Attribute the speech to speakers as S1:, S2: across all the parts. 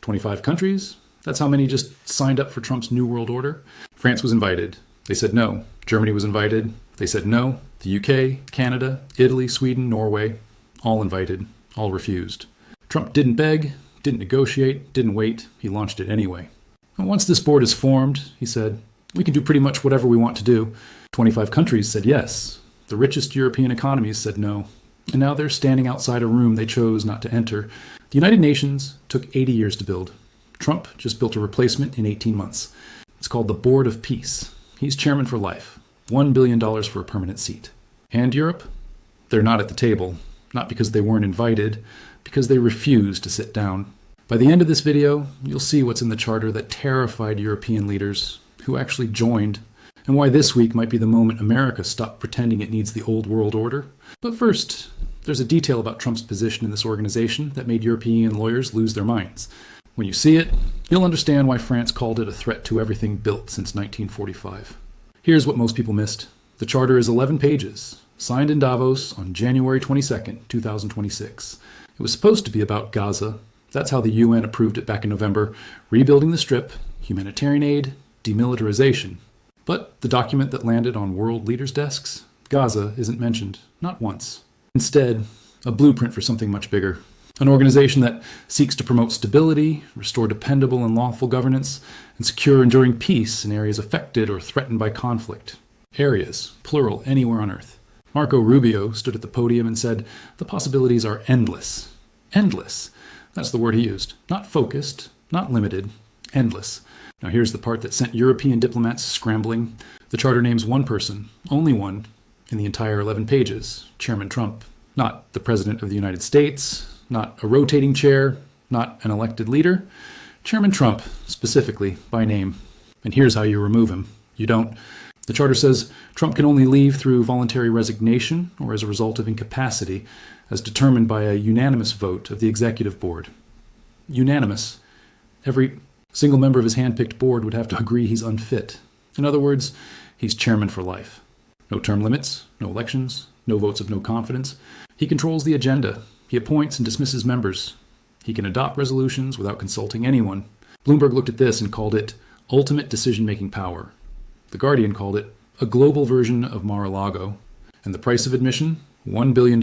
S1: 25 countries? That's how many just signed up for Trump's New World Order. France was invited. They said no. Germany was invited. They said no. The UK, Canada, Italy, Sweden, Norway, all invited, all refused. Trump didn't beg, didn't negotiate, didn't wait. He launched it anyway. And once this board is formed, he said, we can do pretty much whatever we want to do. 25 countries said yes. The richest European economies said no. And now they're standing outside a room they chose not to enter. The United Nations took 80 years to build. Trump just built a replacement in 18 months. It's called the Board of Peace. He's chairman for life. $1 billion for a permanent seat. And Europe? They're not at the table. Not because they weren't invited, because they refused to sit down. By the end of this video, you'll see what's in the charter that terrified European leaders who actually joined, and why this week might be the moment America stopped pretending it needs the old world order. But first, there's a detail about Trump's position in this organization that made European lawyers lose their minds. When you see it, you'll understand why France called it a threat to everything built since 1945. Here's what most people missed. The charter is 11 pages, signed in Davos on January 22nd, 2026. It was supposed to be about Gaza. That's how the UN approved it back in November. Rebuilding the Strip, humanitarian aid, demilitarization. But the document that landed on world leaders' desks, Gaza, isn't mentioned, not once. Instead, a blueprint for something much bigger. An organization that seeks to promote stability, restore dependable and lawful governance, and secure enduring peace in areas affected or threatened by conflict. Areas, plural, anywhere on Earth. Marco Rubio stood at the podium and said, the possibilities are endless. Endless. That's the word he used. Not focused, not limited, endless. Now here's the part that sent European diplomats scrambling. The charter names one person, only one, in the entire 11 pages, Chairman Trump. Not the President of the United States, not a rotating chair, not an elected leader. Chairman Trump, specifically, by name. And here's how you remove him. You don't. The charter says Trump can only leave through voluntary resignation or as a result of incapacity, as determined by a unanimous vote of the executive board. Unanimous. Every single member of his hand-picked board would have to agree he's unfit. In other words, he's chairman for life. No term limits, no elections, no votes of no confidence. He controls the agenda. He appoints and dismisses members. He can adopt resolutions without consulting anyone. Bloomberg looked at this and called it ultimate decision-making power. The Guardian called it a global version of Mar-a-Lago. And the price of admission? $1 billion.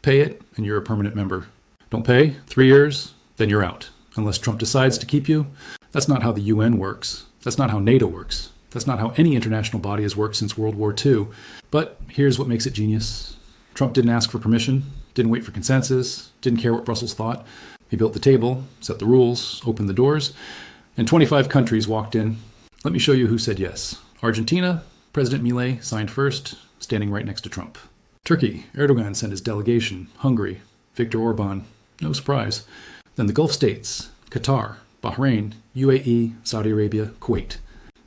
S1: Pay it, and you're a permanent member. Don't pay? 3 years? Then you're out. Unless Trump decides to keep you. That's not how the UN works. That's not how NATO works. That's not how any international body has worked since World War II. But here's what makes it genius. Trump didn't ask for permission, didn't wait for consensus, didn't care what Brussels thought. He built the table, set the rules, opened the doors, and 25 countries walked in. Let me show you who said yes. Argentina, President Milei signed first, standing right next to Trump. Turkey, Erdogan sent his delegation. Hungary, Viktor Orban, no surprise. Then the Gulf states, Qatar, Bahrain, UAE, Saudi Arabia, Kuwait.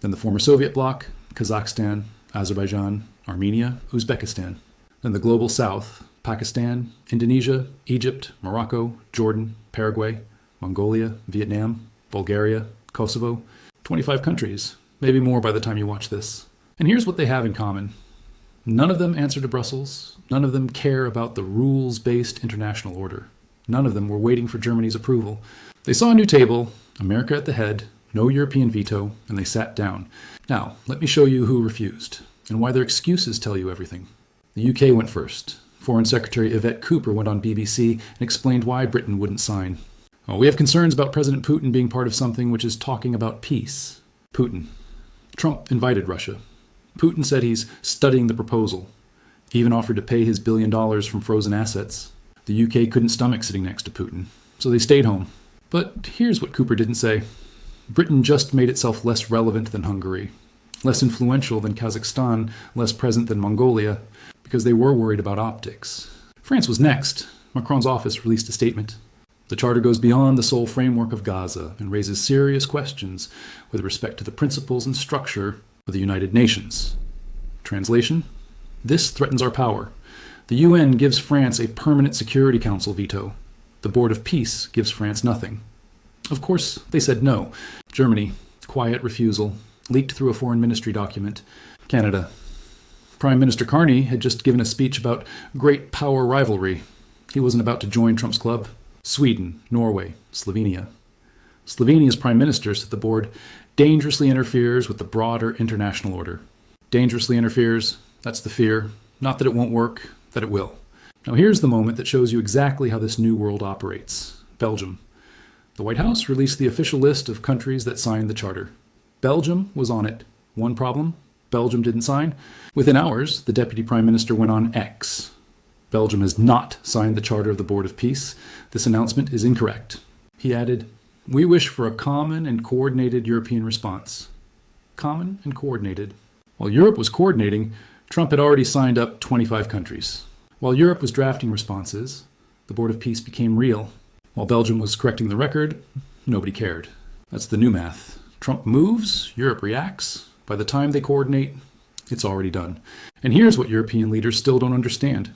S1: Then the former Soviet bloc, Kazakhstan, Azerbaijan, Armenia, Uzbekistan. Then the global south, Pakistan, Indonesia, Egypt, Morocco, Jordan, Paraguay, Mongolia, Vietnam, Bulgaria, Kosovo. 25 countries, maybe more by the time you watch this. And here's what they have in common. None of them answer to Brussels. None of them care about the rules-based international order. None of them were waiting for Germany's approval. They saw a new table, America at the head, no European veto, and they sat down. Now, let me show you who refused, and why their excuses tell you everything. The UK went first. Foreign Secretary Yvette Cooper went on BBC and explained why Britain wouldn't sign. We have concerns about President Putin being part of something which is talking about peace. Putin. Trump invited Russia. Putin said he's studying the proposal. He even offered to pay his $1 billion from frozen assets. The UK couldn't stomach sitting next to Putin, so they stayed home. But here's what Cooper didn't say. Britain just made itself less relevant than Hungary, less influential than Kazakhstan, less present than Mongolia, because they were worried about optics. France was next. Macron's office released a statement. The charter goes beyond the sole framework of Gaza and raises serious questions with respect to the principles and structure of the United Nations. Translation? This threatens our power. The UN gives France a permanent Security Council veto. The Board of Peace gives France nothing. Of course, they said no. Germany, quiet refusal, leaked through a foreign ministry document. Canada. Prime Minister Carney had just given a speech about great power rivalry. He wasn't about to join Trump's club. Sweden, Norway, Slovenia. Slovenia's prime minister said the board dangerously interferes with the broader international order. Dangerously interferes, that's the fear. Not that it won't work, that it will. Now here's the moment that shows you exactly how this new world operates. Belgium. The White House released the official list of countries that signed the charter. Belgium was on it. One problem, Belgium didn't sign. Within hours, the deputy prime minister went on X. Belgium has not signed the charter of the Board of Peace. This announcement is incorrect. He added, "We wish for a common and coordinated European response." Common and coordinated. While Europe was coordinating, Trump had already signed up 25 countries. While Europe was drafting responses, the Board of Peace became real. While Belgium was correcting the record, nobody cared. That's the new math. Trump moves, Europe reacts. By the time they coordinate, it's already done. And here's what European leaders still don't understand.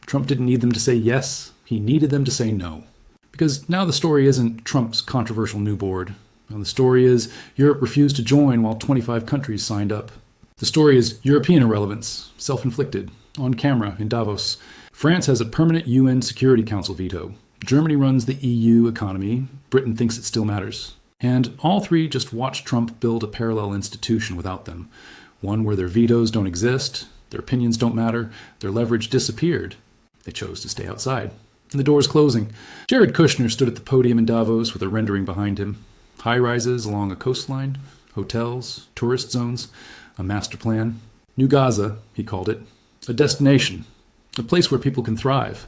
S1: Trump didn't need them to say yes, he needed them to say no. Because now the story isn't Trump's controversial new board. Now the story is Europe refused to join while 25 countries signed up. The story is European irrelevance, self-inflicted, on camera in Davos. France has a permanent UN Security Council veto. Germany runs the EU economy. Britain thinks it still matters. And all three just watch Trump build a parallel institution without them. One where their vetoes don't exist, their opinions don't matter, their leverage disappeared. They chose to stay outside. And the door's closing. Jared Kushner stood at the podium in Davos with a rendering behind him. High-rises along a coastline, hotels, tourist zones, a master plan. New Gaza, he called it. A destination. A place where people can thrive.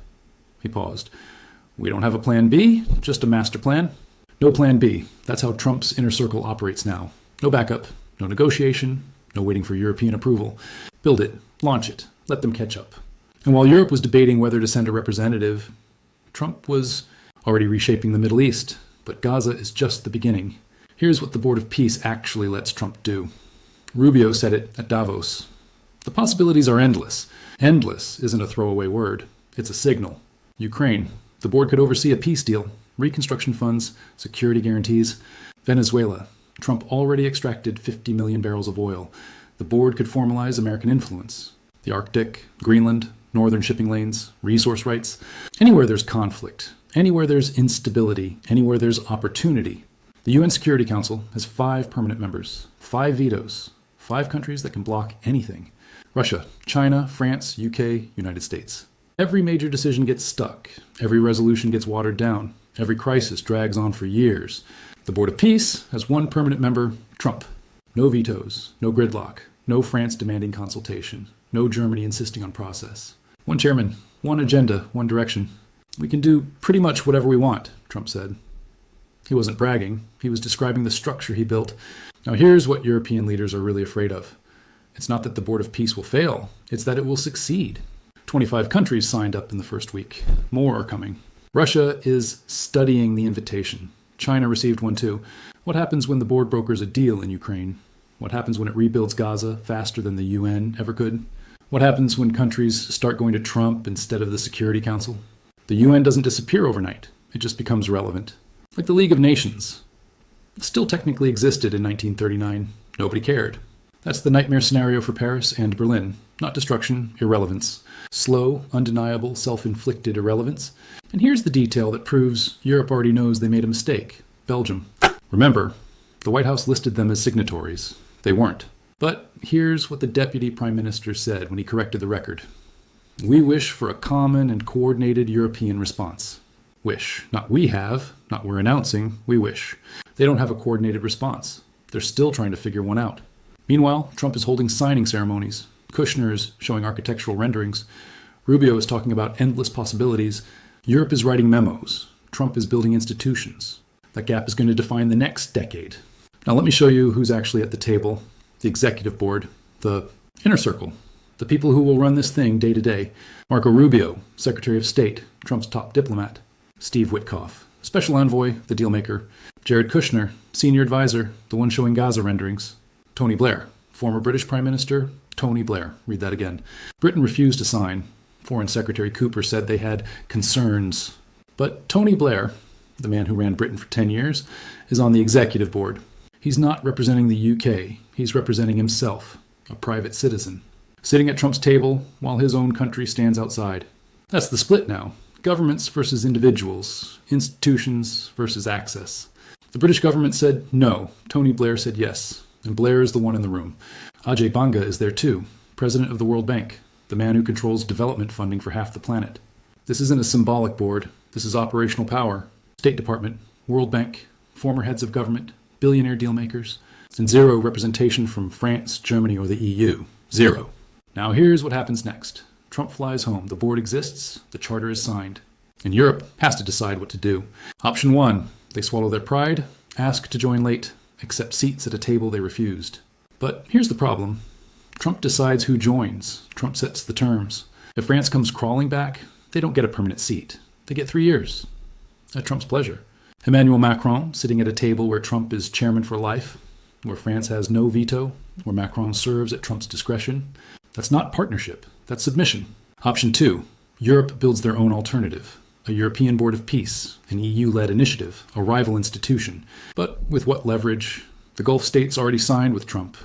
S1: He paused. We don't have a plan B, just a master plan. No plan B. That's how Trump's inner circle operates now. No backup, no negotiation, no waiting for European approval. Build it, launch it, let them catch up. And while Europe was debating whether to send a representative, Trump was already reshaping the Middle East. But Gaza is just the beginning. Here's what the Board of Peace actually lets Trump do. Rubio said it at Davos. The possibilities are endless. Endless isn't a throwaway word. It's a signal. Ukraine. The board could oversee a peace deal, reconstruction funds, security guarantees. Venezuela. Trump already extracted 50 million barrels of oil. The board could formalize American influence. The Arctic, Greenland, northern shipping lanes, resource rights. Anywhere there's conflict, anywhere there's instability, anywhere there's opportunity. The UN Security Council has 5 permanent members, 5 vetoes, 5 countries that can block anything. Russia, China, France, UK, United States. Every major decision gets stuck. Every resolution gets watered down. Every crisis drags on for years. The Board of Peace has 1 permanent member, Trump. No vetoes, no gridlock, no France demanding consultation, no Germany insisting on process. 1 chairman, 1 agenda, 1 direction. We can do pretty much whatever we want, Trump said. He wasn't bragging. He was describing the structure he built. Now here's what European leaders are really afraid of. It's not that the Board of Peace will fail. It's that it will succeed. 25 countries signed up in the first week. More are coming. Russia is studying the invitation. China received one too. What happens when the board brokers a deal in Ukraine? What happens when it rebuilds Gaza faster than the UN ever could? What happens when countries start going to Trump instead of the Security Council? The UN doesn't disappear overnight. It just becomes relevant. Like the League of Nations. It still technically existed in 1939. Nobody cared. That's the nightmare scenario for Paris and Berlin. Not destruction, irrelevance. Slow, undeniable, self-inflicted irrelevance. And here's the detail that proves Europe already knows they made a mistake. Belgium. Remember, the White House listed them as signatories. They weren't. But here's what the Deputy Prime Minister said when he corrected the record. We wish for a common and coordinated European response. Wish. Not we have, not we're announcing, we wish. They don't have a coordinated response. They're still trying to figure one out. Meanwhile, Trump is holding signing ceremonies. Kushner is showing architectural renderings. Rubio is talking about endless possibilities. Europe is writing memos. Trump is building institutions. That gap is going to define the next decade. Now let me show you who's actually at the table. The executive board, the inner circle, the people who will run this thing day to day. Marco Rubio, Secretary of State, Trump's top diplomat. Steve Witkoff, Special Envoy, the dealmaker. Jared Kushner, Senior Advisor, the one showing Gaza renderings. Tony Blair, former British Prime Minister, Tony Blair. Read that again. Britain refused to sign. Foreign Secretary Cooper said they had concerns. But Tony Blair, the man who ran Britain for 10 years, is on the executive board. He's not representing the UK. He's representing himself, a private citizen, sitting at Trump's table while his own country stands outside. That's the split now. Governments versus individuals, institutions versus access. The British government said no. Tony Blair said yes. And Blair is the one in the room. Ajay Banga is there too, president of the World Bank, the man who controls development funding for half the planet. This isn't a symbolic board. This is operational power. State Department, World Bank, former heads of government, billionaire dealmakers, and zero representation from France, Germany, or the EU. Zero. Now here's what happens next. Trump flies home. The board exists. The charter is signed. And Europe has to decide what to do. Option 1, they swallow their pride, ask to join late, accept seats at a table they refused. But here's the problem. Trump decides who joins. Trump sets the terms. If France comes crawling back, they don't get a permanent seat. They get 3 years. At Trump's pleasure. Emmanuel Macron, sitting at a table where Trump is chairman for life, where France has no veto, where Macron serves at Trump's discretion. That's not partnership. That's submission. Option 2, Europe builds their own alternative. A European Board of Peace, an EU-led initiative, a rival institution. But with what leverage? The Gulf states already signed with Trump.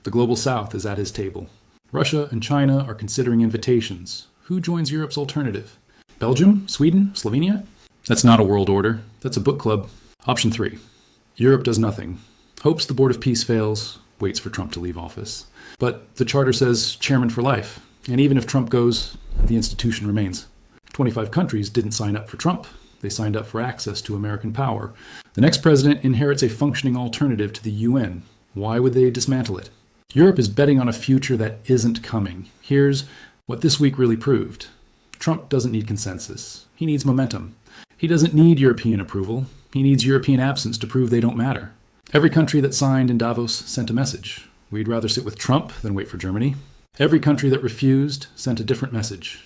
S1: The Global South is at his table. Russia and China are considering invitations. Who joins Europe's alternative? Belgium? Sweden? Slovenia? That's not a world order. That's a book club. Option 3. Europe does nothing. Hopes the Board of Peace fails, waits for Trump to leave office. But the charter says chairman for life. And even if Trump goes, the institution remains. 25 countries didn't sign up for Trump. They signed up for access to American power. The next president inherits a functioning alternative to the UN. Why would they dismantle it? Europe is betting on a future that isn't coming. Here's what this week really proved. Trump doesn't need consensus. He needs momentum. He doesn't need European approval. He needs European absence to prove they don't matter. Every country that signed in Davos sent a message. We'd rather sit with Trump than wait for Germany. Every country that refused sent a different message.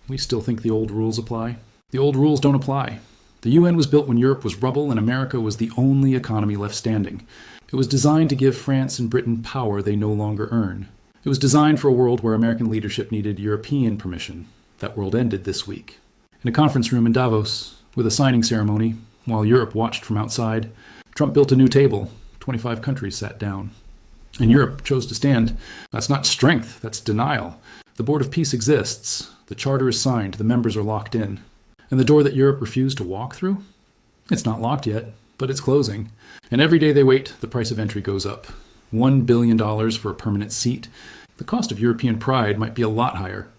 S1: We still think the old rules apply. The old rules don't apply. The UN was built when Europe was rubble and America was the only economy left standing. It was designed to give France and Britain power they no longer earn. It was designed for a world where American leadership needed European permission. That world ended this week. In a conference room in Davos, with a signing ceremony, while Europe watched from outside, Trump built a new table. 25 countries sat down. And Europe chose to stand. That's not strength, that's denial. The Board of Peace exists. The charter is signed. The members are locked in. And the door that Europe refused to walk through? It's not locked yet, but it's closing. And every day they wait, the price of entry goes up. $1 billion for a permanent seat. The cost of European pride might be a lot higher.